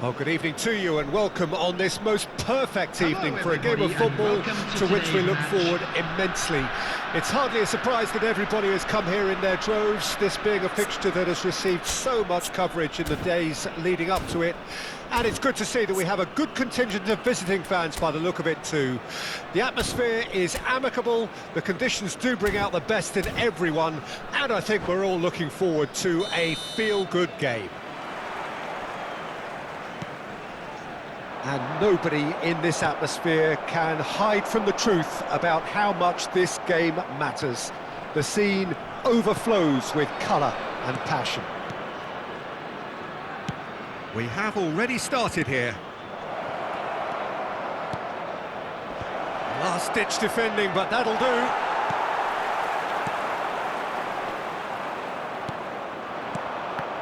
Oh, good evening to you and welcome on this most perfect evening for a game of football to which we look forward immensely. It's hardly a surprise that everybody has come here in their droves, this being a fixture that has received so much coverage in the days leading up to it. And it's good to see that we have a good contingent of visiting fans by the look of it too. The atmosphere is amicable, the conditions do bring out the best in everyone, and I think we're all looking forward to a feel-good game. And nobody in this atmosphere can hide from the truth about how much this game matters. The scene overflows with colour and passion. We have already started here. Last-ditch defending, but that'll do.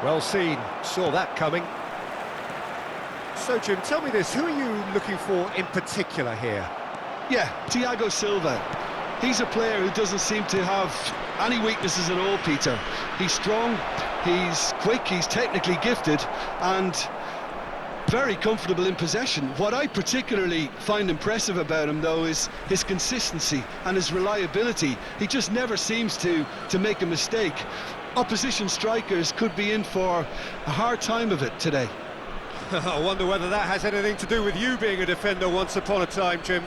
Well seen, saw that coming. So, Jim, tell me this, who are you looking for in particular here? Yeah, Thiago Silva. He's a player who doesn't seem to have any weaknesses at all, Peter. He's strong, he's quick, he's technically gifted, and very comfortable in possession. What I particularly find impressive about him, though, is his consistency and his reliability. He just never seems to make a mistake. Opposition strikers could be in for a hard time of it today. I wonder whether that has anything to do with you being a defender once upon a time, Jim.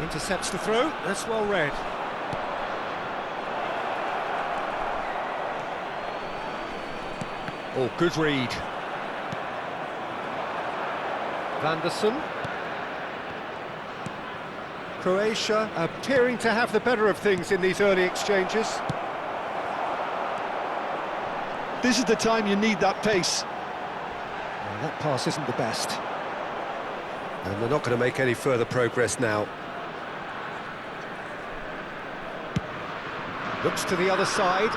Intercepts the throw, that's well read. Oh, good read. Vanderson. Croatia appearing to have the better of things in these early exchanges. This is the time you need that pace. That pass isn't the best. And they're not going to make any further progress now. Looks to the other side.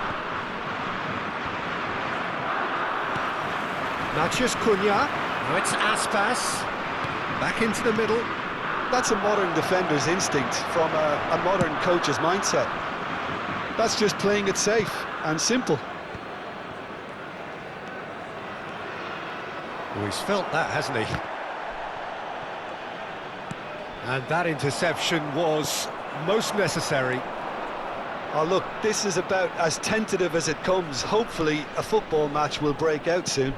Matheus Cunha. Now it's Aspas. Back into the middle. That's a modern defender's instinct from a modern coach's mindset. That's just playing it safe and simple. Oh, he's felt that, hasn't he? And that interception was most necessary. Oh, look, this is about as tentative as it comes. Hopefully, a football match will break out soon.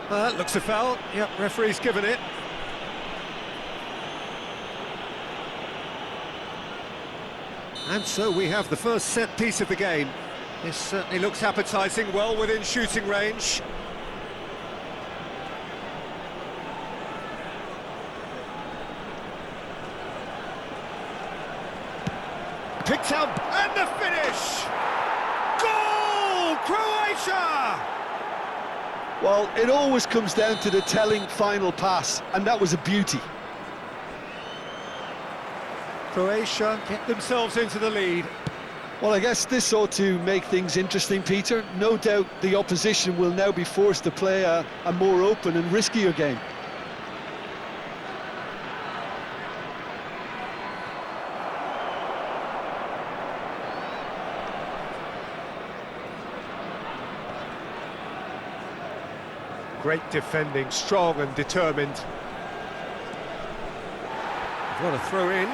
That looks a foul. Yep, referee's given it. And so we have the first set piece of the game. This certainly looks appetising, well within shooting range. Picked up, and the finish! Goal! Croatia! Well, it always comes down to the telling final pass, and that was a beauty. Croatia get themselves into the lead. Well, I guess this ought to make things interesting, Peter. No doubt the opposition will now be forced to play a more open and riskier game. Great defending, strong and determined. What a throw in.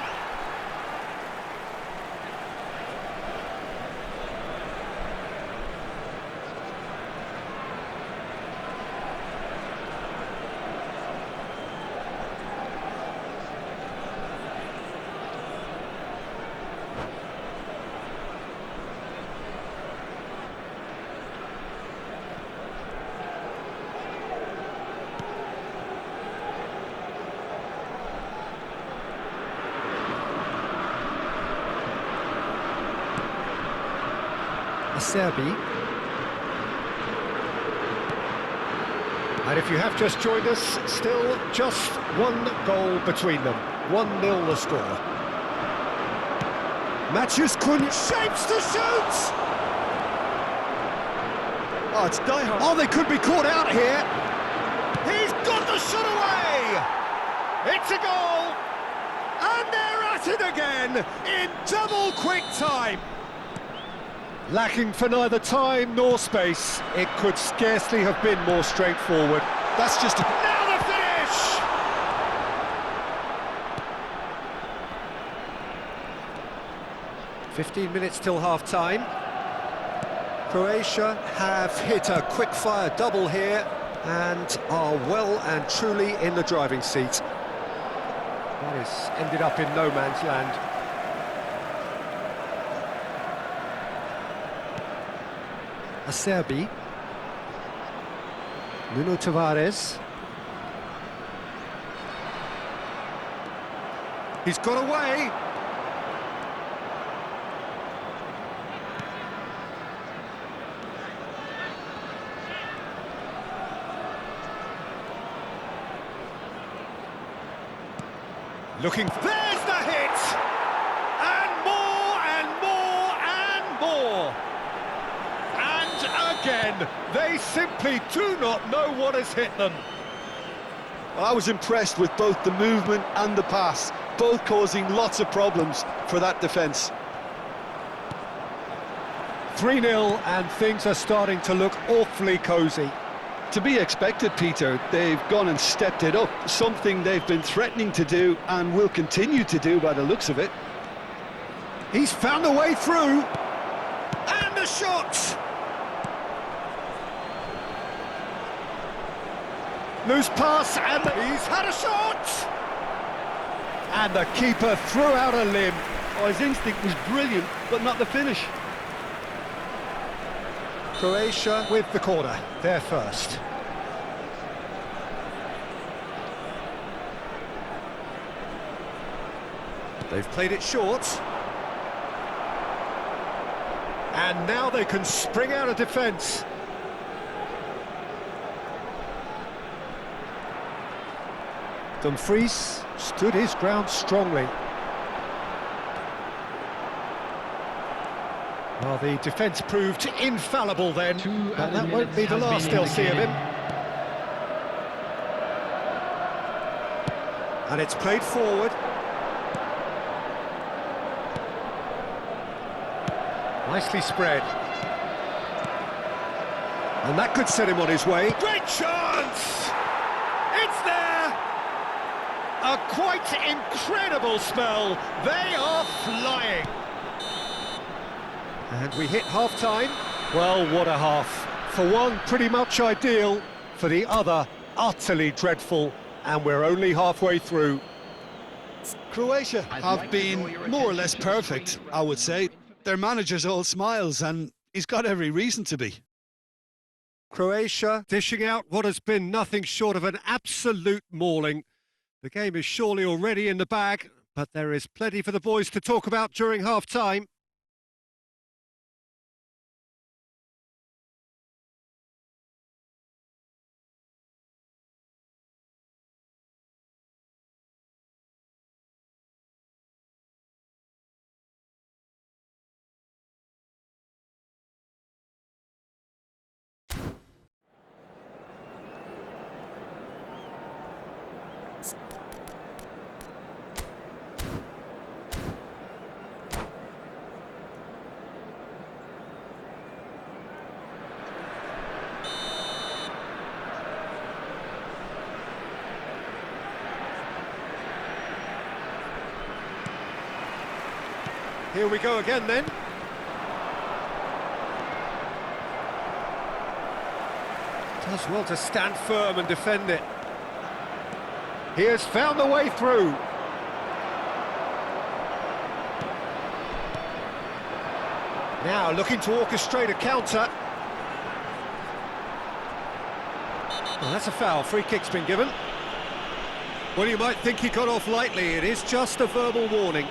Serbi. And if you have just joined us, still just one goal between them. 1-0 the score. Matheus Cunha shapes to shoot! Oh, it's die-hard. Oh, they could be caught out here. He's got the shot away! It's a goal! And they're at it again in double quick time. Lacking for neither time nor space. It could scarcely have been more straightforward. That's just a... Now the finish! "15 minutes till half-time. Croatia have hit a quick-fire double here and are well and truly in the driving seat. That has ended up in no man's land. Acerbi. Nuno Tavares. He's got away. Looking... There's the hit! And more and more and more! And again, they simply do not know what has hit them. I was impressed with both the movement and the pass, both causing lots of problems for that defence. 3-0 and things are starting to look awfully cosy. To be expected, Peter. They've gone and stepped it up, something they've been threatening to do and will continue to do by the looks of it. He's found a way through. And the shot! Loose pass, and he's had a shot! And the keeper threw out a limb. Oh, his instinct was brilliant, but not the finish. Croatia with the corner, they're first. They've played it short. And now they can spring out of defence. Dumfries stood his ground strongly. Well, the defence proved infallible then, but that won't be the last they'll see of him. And it's played forward. Nicely spread. And that could set him on his way. Great chance! It's there! A quite incredible spell. They are flying. And we hit half-time. Well, what a half. For one, pretty much ideal. For the other, utterly dreadful. And we're only halfway through. Croatia have been more or less perfect, I would say. Their manager's all smiles, and he's got every reason to be. Croatia dishing out what has been nothing short of an absolute mauling. The game is surely already in the bag, but there is plenty for the boys to talk about during half-time. Here we go again then. Does well to stand firm and defend it. He has found the way through. Now looking to orchestrate a counter. Well, that's a foul. Free kick's been given. Well, you might think he got off lightly. It is just a verbal warning.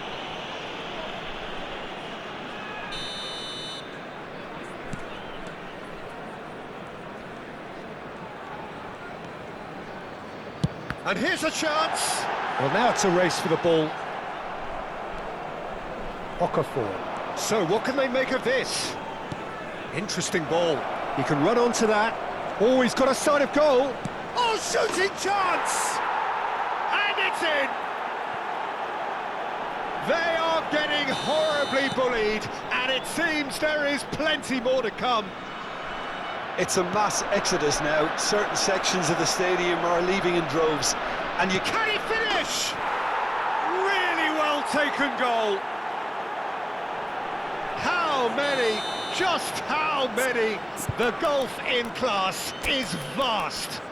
And here's a chance. Well, now it's a race for the ball. Okafor. So, what can they make of this? Interesting ball. He can run onto that. Oh, he's got a sight of goal. Oh, shooting chance! And it's in! They are getting horribly bullied, and And it seems there is plenty more to come. It's a mass exodus now. Certain sections of the stadium are leaving in droves. And you Can he finish? Really well taken goal. How many? Just how many? The gulf in class is vast.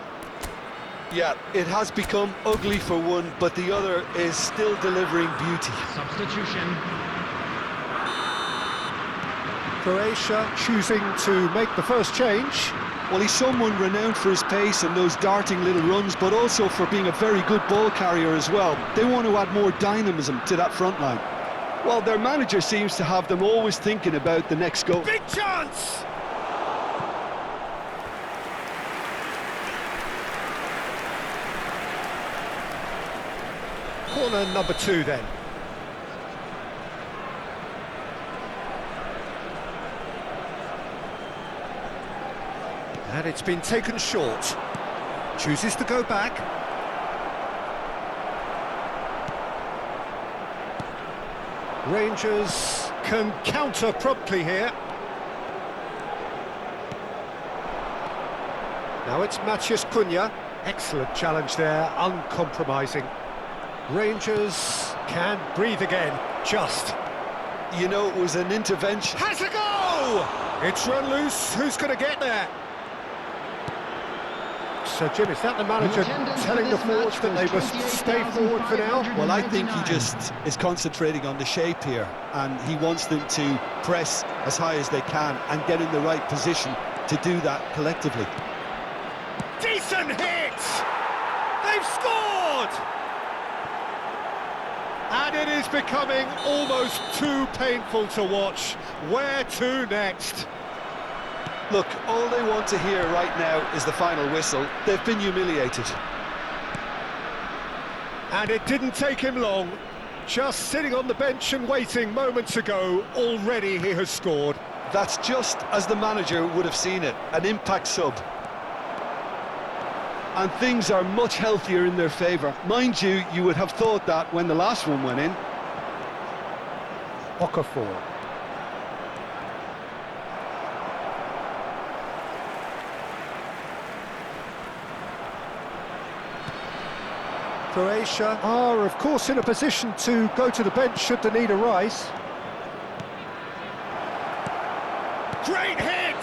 Yeah, it has become ugly for one, but the other is still delivering beauty. Substitution. Croatia choosing to make the first change. Well, he's someone renowned for his pace and those darting little runs, but also for being a very good ball carrier as well. They want to add more dynamism to that front line. Well, their manager seems to have them always thinking about the next goal. Big chance! Corner number 2 then. And it's been taken short. Chooses to go back. Rangers can counter promptly here. Now it's Maciej Cunha. Excellent challenge there, uncompromising. Rangers can breathe again, just. You know, it was an intervention. Has a go! It's run loose, who's going to get there? So, Jim, is that the manager telling the forwards that they must stay forward for now? Well, I think he just is concentrating on the shape here, and he wants them to press as high as they can and get in the right position to do that collectively. Decent hit! They've scored! And it is becoming almost too painful to watch. Where to next? Look, all they want to hear right now is the final whistle. They've been humiliated. And it didn't take him long. Just sitting on the bench and waiting moments ago, already he has scored. That's just as the manager would have seen it, an impact sub. And things are much healthier in their favour. Mind you, you would have thought that when the last one went in. Okafor. Croatia are, of course, in a position to go to the bench should the need arise. Great hit!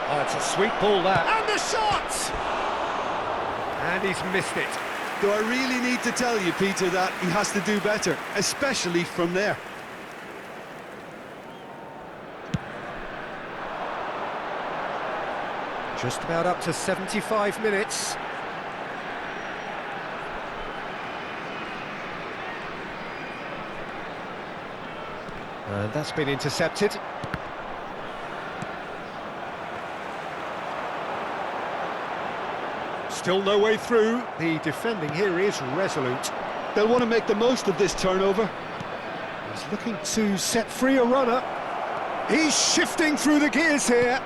Oh, it's a sweet ball that. And the shot! And he's missed it. Do I really need to tell you, Peter, that he has to do better, especially from there? Just about up to 75 minutes. And that's been intercepted. Still no way through. The defending here is resolute. They'll want to make the most of this turnover. He's looking to set free a runner. He's shifting through the gears here.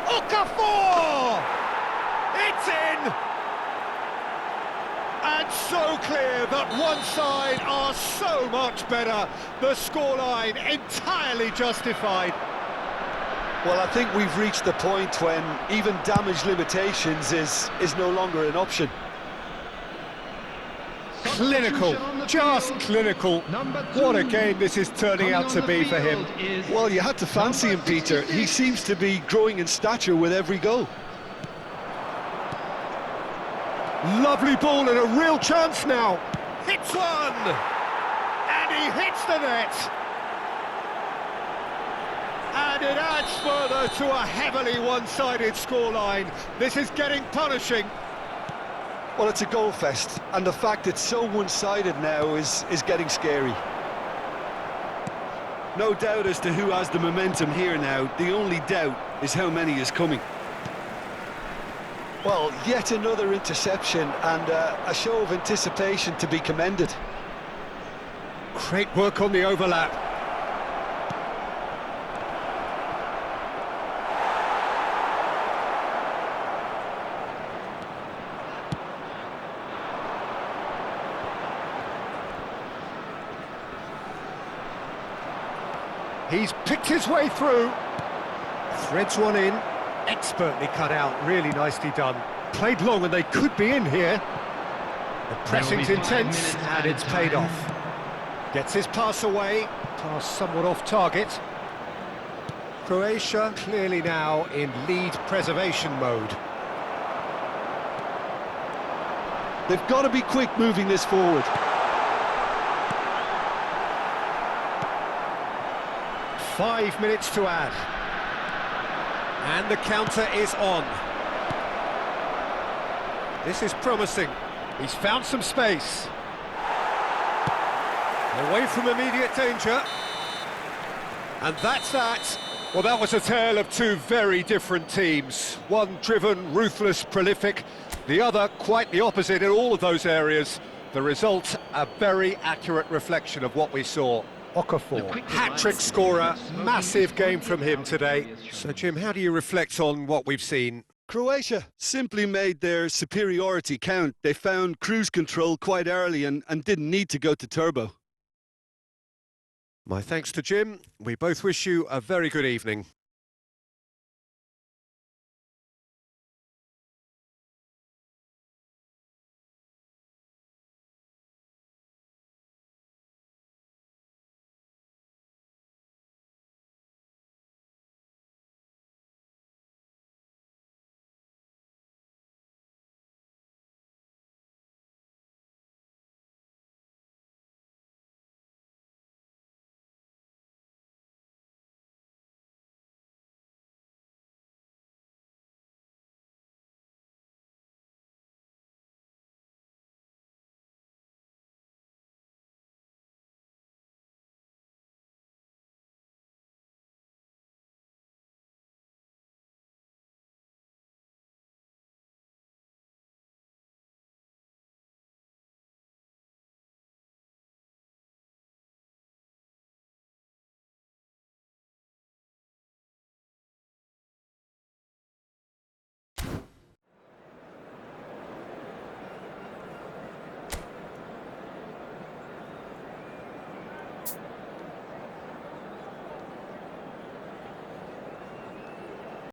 Okafor! It's in! And so clear that one side are so much better. The scoreline entirely justified. Well, I think we've reached the point when even damage limitations is no longer an option. Clinical, just clinical. What a game this is turning out to be for him. Well, you had to fancy him, Peter. He seems to be growing in stature with every goal. Lovely ball and a real chance now. Hits one! And he hits the net. And it adds further to a heavily one-sided scoreline. This is getting punishing. Well, it's a goal fest, and the fact it's so one-sided now is getting scary. No doubt as to who has the momentum here now. The only doubt is how many is coming. Well, yet another interception and a show of anticipation to be commended. Great work on the overlap. He's picked his way through. Threads one in. Expertly cut out, really nicely done. Played long and they could be in here. The pressing's intense and it's paid off. Gets his pass away, pass somewhat off target. Croatia clearly now in lead preservation mode. They've got to be quick moving this forward. Five minutes to add. And the counter is on. This is promising. He's found some space. Away from immediate danger. And that's that. Well, that was a tale of two very different teams. One driven, ruthless, prolific. The other quite the opposite in all of those areas. The result, a very accurate reflection of what we saw. Okafor, hat-trick scorer, massive game from him today. So, Jim, how do you reflect on what we've seen? Croatia simply made their superiority count. They found cruise control quite early and didn't need to go to turbo. My thanks to Jim. We both wish you a very good evening.